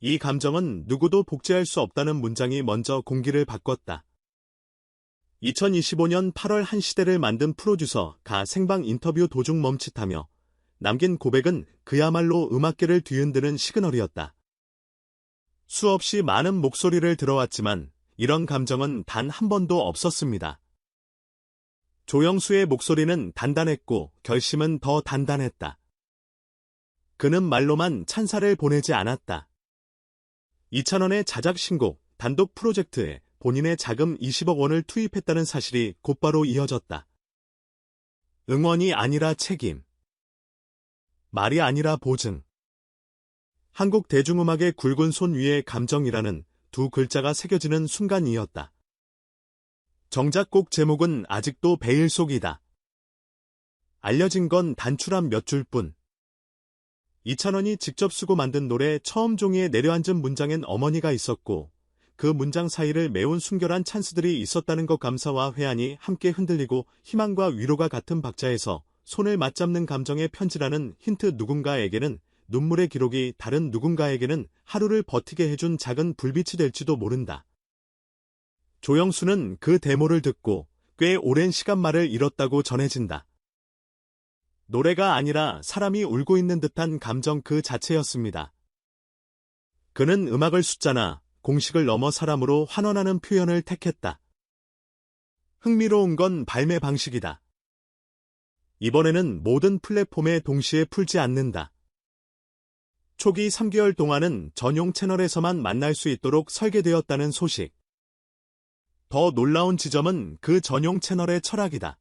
이 감정은 누구도 복제할 수 없다는 문장이 먼저 공기를 바꿨다. 2025년 8월 한 시대를 만든 프로듀서 가 생방 인터뷰 도중 멈칫하며 남긴 고백은 그야말로 음악계를 뒤흔드는 시그널이었다. 수없이 많은 목소리를 들어왔지만 이런 감정은 단 한 번도 없었습니다. 조영수의 목소리는 단단했고 결심은 더 단단했다. 그는 말로만 찬사를 보내지 않았다. 이찬원의 자작 신곡, 단독 프로젝트에 본인의 자금 20억 원을 투입했다는 사실이 곧바로 이어졌다. 응원이 아니라 책임. 말이 아니라 보증. 한국 대중음악의 굵은 손 위에 감정이라는 두 글자가 새겨지는 순간이었다. 정작 곡 제목은 아직도 베일 속이다. 알려진 건 단추란 몇 줄뿐. 이찬원이 직접 쓰고 만든 노래 처음 종이에 내려앉은 문장엔 어머니가 있었고 그 문장 사이를 메운 순결한 찬스들이 있었다는 것 감사와 회한이 함께 흔들리고 희망과 위로가 같은 박자에서 손을 맞잡는 감정의 편지라는 힌트 누군가에게는 눈물의 기록이 다른 누군가에게는 하루를 버티게 해준 작은 불빛이 될지도 모른다. 조영수는 그 데모를 듣고 꽤 오랜 시간 말을 잃었다고 전해진다. 노래가 아니라 사람이 울고 있는 듯한 감정 그 자체였습니다. 그는 음악을 숫자나 공식을 넘어 사람으로 환원하는 표현을 택했다. 흥미로운 건 발매 방식이다. 이번에는 모든 플랫폼에 동시에 풀지 않는다. 초기 3개월 동안은 전용 채널에서만 만날 수 있도록 설계되었다는 소식. 더 놀라운 지점은 그 전용 채널의 철학이다.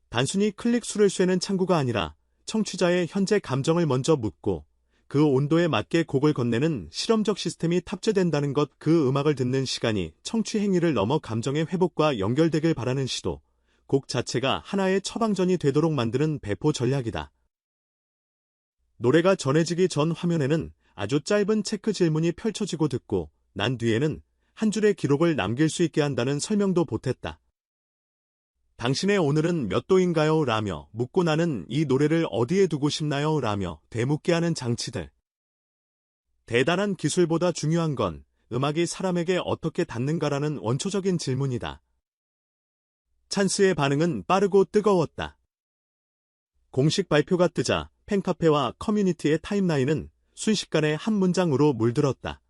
단순히 클릭 수를 쇠는 창구가 아니라 청취자의 현재 감정을 먼저 묻고 그 온도에 맞게 곡을 건네는 실험적 시스템이 탑재된다는 것. 그 음악을 듣는 시간이 청취 행위를 넘어 감정의 회복과 연결되길 바라는 시도. 곡 자체가 하나의 처방전이 되도록 만드는 배포 전략이다. 노래가 전해지기 전 화면에는 아주 짧은 체크 질문이 펼쳐지고 듣고 난 뒤에는 한 줄의 기록을 남길 수 있게 한다는 설명도 보탰다. 당신의 오늘은 몇 도인가요? 라며 묻고 나는 이 노래를 어디에 두고 싶나요? 라며 되묻게 하는 장치들. 대단한 기술보다 중요한 건 음악이 사람에게 어떻게 닿는가라는 원초적인 질문이다. 찬스의 반응은 빠르고 뜨거웠다. 공식 발표가 뜨자 팬카페와 커뮤니티의 타임라인은 순식간에 한 문장으로 물들었다.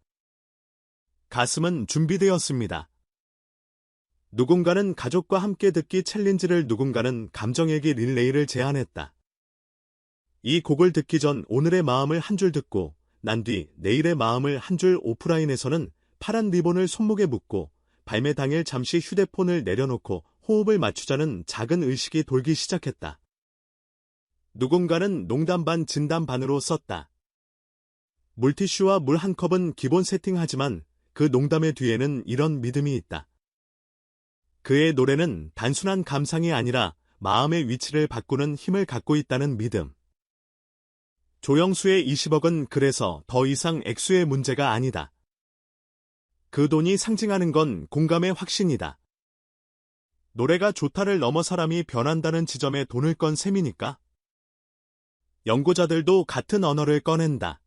가슴은 준비되었습니다. 누군가는 가족과 함께 듣기 챌린지를, 누군가는 감정일기 릴레이를 제안했다. 이 곡을 듣기 전 오늘의 마음을 한 줄 듣고 난 뒤 내일의 마음을 한 줄. 오프라인에서는 파란 리본을 손목에 묶고 발매 당일 잠시 휴대폰을 내려놓고 호흡을 맞추자는 작은 의식이 돌기 시작했다. 누군가는 농담 반 진담 반으로 썼다. 물티슈와 물 한 컵은 기본 세팅하지만 그 농담의 뒤에는 이런 믿음이 있다. 그의 노래는 단순한 감상이 아니라 마음의 위치를 바꾸는 힘을 갖고 있다는 믿음. 조영수의 20억은 그래서 더 이상 액수의 문제가 아니다. 그 돈이 상징하는 건 공감의 확신이다. 노래가 좋다를 넘어 사람이 변한다는 지점에 돈을 건 셈이니까. 연구자들도 같은 언어를 꺼낸다.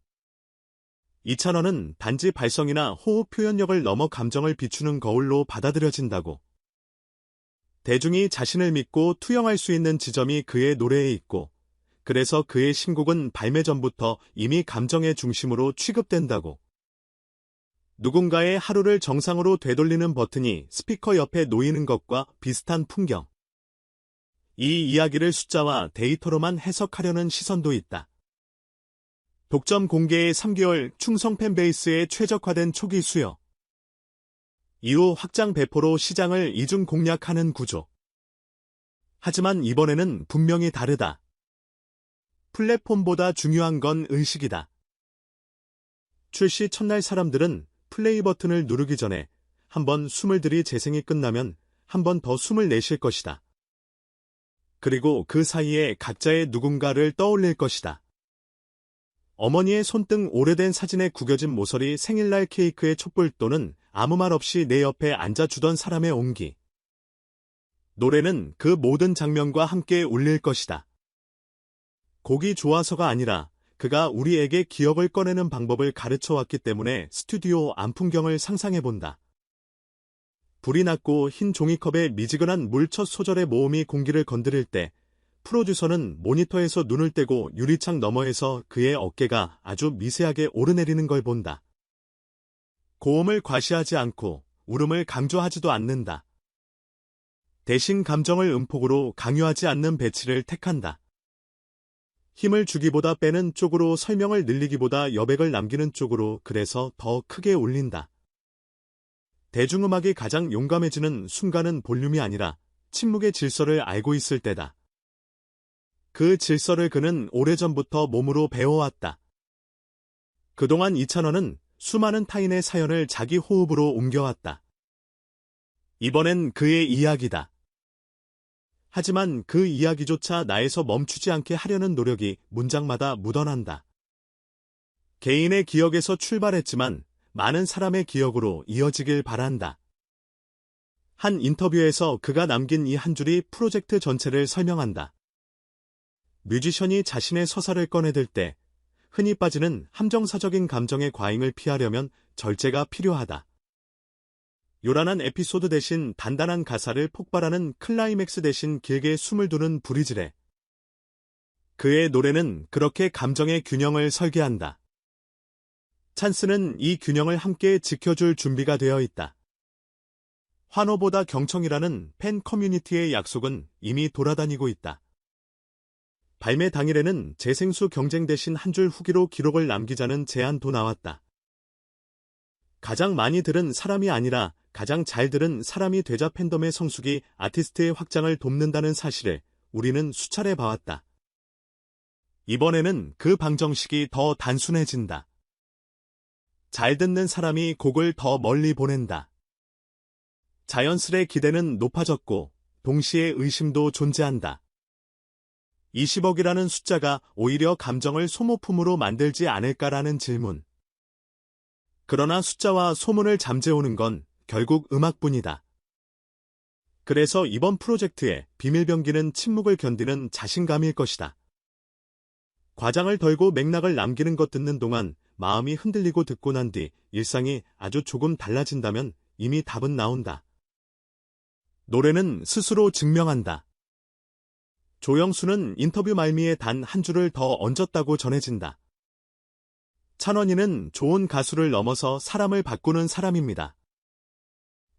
이찬원은 단지 발성이나 호흡 표현력을 넘어 감정을 비추는 거울로 받아들여진다고. 대중이 자신을 믿고 투영할 수 있는 지점이 그의 노래에 있고, 그래서 그의 신곡은 발매 전부터 이미 감정의 중심으로 취급된다고. 누군가의 하루를 정상으로 되돌리는 버튼이 스피커 옆에 놓이는 것과 비슷한 풍경. 이 이야기를 숫자와 데이터로만 해석하려는 시선도 있다. 독점 공개의 3개월, 충성 팬베이스에 최적화된 초기 수요. 이후 확장 배포로 시장을 이중 공략하는 구조. 하지만 이번에는 분명히 다르다. 플랫폼보다 중요한 건 의식이다. 출시 첫날 사람들은 플레이 버튼을 누르기 전에 한번 숨을 들이 재생이 끝나면 한 번 더 숨을 내쉴 것이다. 그리고 그 사이에 각자의 누군가를 떠올릴 것이다. 어머니의 손등 오래된 사진에 구겨진 모서리, 생일날 케이크의 촛불, 또는 아무 말 없이 내 옆에 앉아주던 사람의 온기. 노래는 그 모든 장면과 함께 울릴 것이다. 곡이 좋아서가 아니라 그가 우리에게 기억을 꺼내는 방법을 가르쳐 왔기 때문에 스튜디오 안 풍경을 상상해 본다. 불이 났고 흰 종이컵에 미지근한 물 첫 소절의 모험이 공기를 건드릴 때 프로듀서는 모니터에서 눈을 떼고 유리창 너머에서 그의 어깨가 아주 미세하게 오르내리는 걸 본다. 고음을 과시하지 않고 울음을 강조하지도 않는다. 대신 감정을 음폭으로 강요하지 않는 배치를 택한다. 힘을 주기보다 빼는 쪽으로, 설명을 늘리기보다 여백을 남기는 쪽으로, 그래서 더 크게 울린다. 대중음악이 가장 용감해지는 순간은 볼륨이 아니라 침묵의 질서를 알고 있을 때다. 그 질서를 그는 오래전부터 몸으로 배워왔다. 그동안 이찬원은 수많은 타인의 사연을 자기 호흡으로 옮겨왔다. 이번엔 그의 이야기다. 하지만 그 이야기조차 나에서 멈추지 않게 하려는 노력이 문장마다 묻어난다. 개인의 기억에서 출발했지만 많은 사람의 기억으로 이어지길 바란다. 한 인터뷰에서 그가 남긴 이 한 줄이 프로젝트 전체를 설명한다. 뮤지션이 자신의 서사를 꺼내들 때 흔히 빠지는 함정사적인 감정의 과잉을 피하려면 절제가 필요하다. 요란한 에피소드 대신 단단한 가사를, 폭발하는 클라이맥스 대신 길게 숨을 두는 브리즈래. 그의 노래는 그렇게 감정의 균형을 설계한다. 찬스는 이 균형을 함께 지켜줄 준비가 되어 있다. 환호보다 경청이라는 팬 커뮤니티의 약속은 이미 돌아다니고 있다. 발매 당일에는 재생수 경쟁 대신 한 줄 후기로 기록을 남기자는 제안도 나왔다. 가장 많이 들은 사람이 아니라 가장 잘 들은 사람이 되자 팬덤의 성숙이 아티스트의 확장을 돕는다는 사실을 우리는 수차례 봐왔다. 이번에는 그 방정식이 더 단순해진다. 잘 듣는 사람이 곡을 더 멀리 보낸다. 자연스레 기대는 높아졌고 동시에 의심도 존재한다. 20억이라는 숫자가 오히려 감정을 소모품으로 만들지 않을까라는 질문. 그러나 숫자와 소문을 잠재우는 건 결국 음악뿐이다. 그래서 이번 프로젝트의 비밀병기는 침묵을 견디는 자신감일 것이다. 과장을 덜고 맥락을 남기는 것, 듣는 동안 마음이 흔들리고 듣고 난 뒤 일상이 아주 조금 달라진다면 이미 답은 나온다. 노래는 스스로 증명한다. 조영수는 인터뷰 말미에 단 한 줄을 더 얹었다고 전해진다. 찬원이는 좋은 가수를 넘어서 사람을 바꾸는 사람입니다.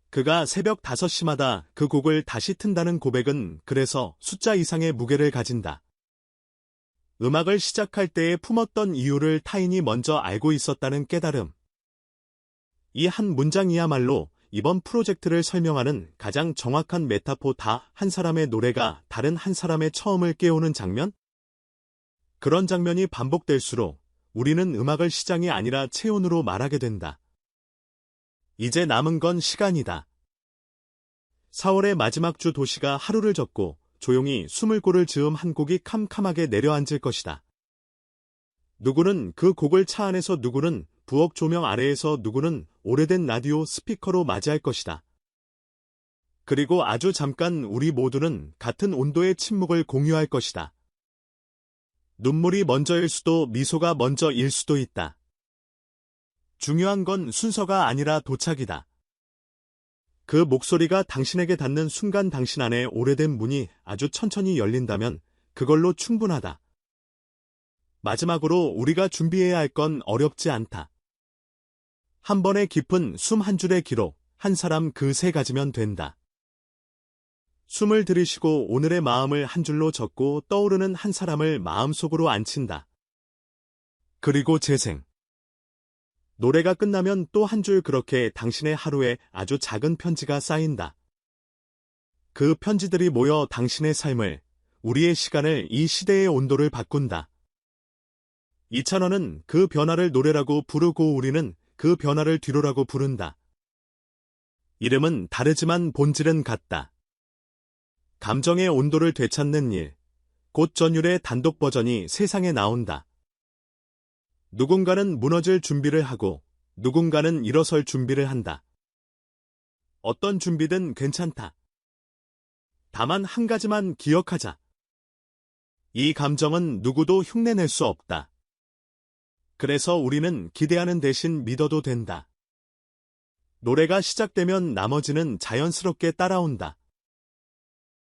그가 새벽 5시마다 그 곡을 다시 튼다는 고백은 그래서 숫자 이상의 무게를 가진다. 음악을 시작할 때에 품었던 이유를 타인이 먼저 알고 있었다는 깨달음. 이 한 문장이야말로 이번 프로젝트를 설명하는 가장 정확한 메타포다. 한 사람의 노래가 다른 한 사람의 처음을 깨우는 장면? 그런 장면이 반복될수록 우리는 음악을 시장이 아니라 체온으로 말하게 된다. 이제 남은 건 시간이다. 4월의 마지막 주, 도시가 하루를 접고 조용히 숨을 고를 즈음 한 곡이 캄캄하게 내려앉을 것이다. 누구는 그 곡을 차 안에서, 누구는 부엌 조명 아래에서, 누구는 오래된 라디오 스피커로 맞이할 것이다. 그리고 아주 잠깐 우리 모두는 같은 온도의 침묵을 공유할 것이다. 눈물이 먼저일 수도, 미소가 먼저일 수도 있다. 중요한 건 순서가 아니라 도착이다. 그 목소리가 당신에게 닿는 순간 당신 안에 오래된 문이 아주 천천히 열린다면 그걸로 충분하다. 마지막으로 우리가 준비해야 할 건 어렵지 않다. 한 번의 깊은 숨, 한 줄의 기록, 한 사람, 그 세 가지면 된다. 숨을 들이쉬고 오늘의 마음을 한 줄로 적고 떠오르는 한 사람을 마음속으로 앉힌다. 그리고 재생. 노래가 끝나면 또 한 줄, 그렇게 당신의 하루에 아주 작은 편지가 쌓인다. 그 편지들이 모여 당신의 삶을, 우리의 시간을, 이 시대의 온도를 바꾼다. 이찬원은 그 변화를 노래라고 부르고 우리는 그 변화를 뒤로라고 부른다. 이름은 다르지만 본질은 같다. 감정의 온도를 되찾는 일, 곧 전율의 단독 버전이 세상에 나온다. 누군가는 무너질 준비를 하고 누군가는 일어설 준비를 한다. 어떤 준비든 괜찮다. 다만 한 가지만 기억하자. 이 감정은 누구도 흉내낼 수 없다. 그래서 우리는 기대하는 대신 믿어도 된다. 노래가 시작되면 나머지는 자연스럽게 따라온다.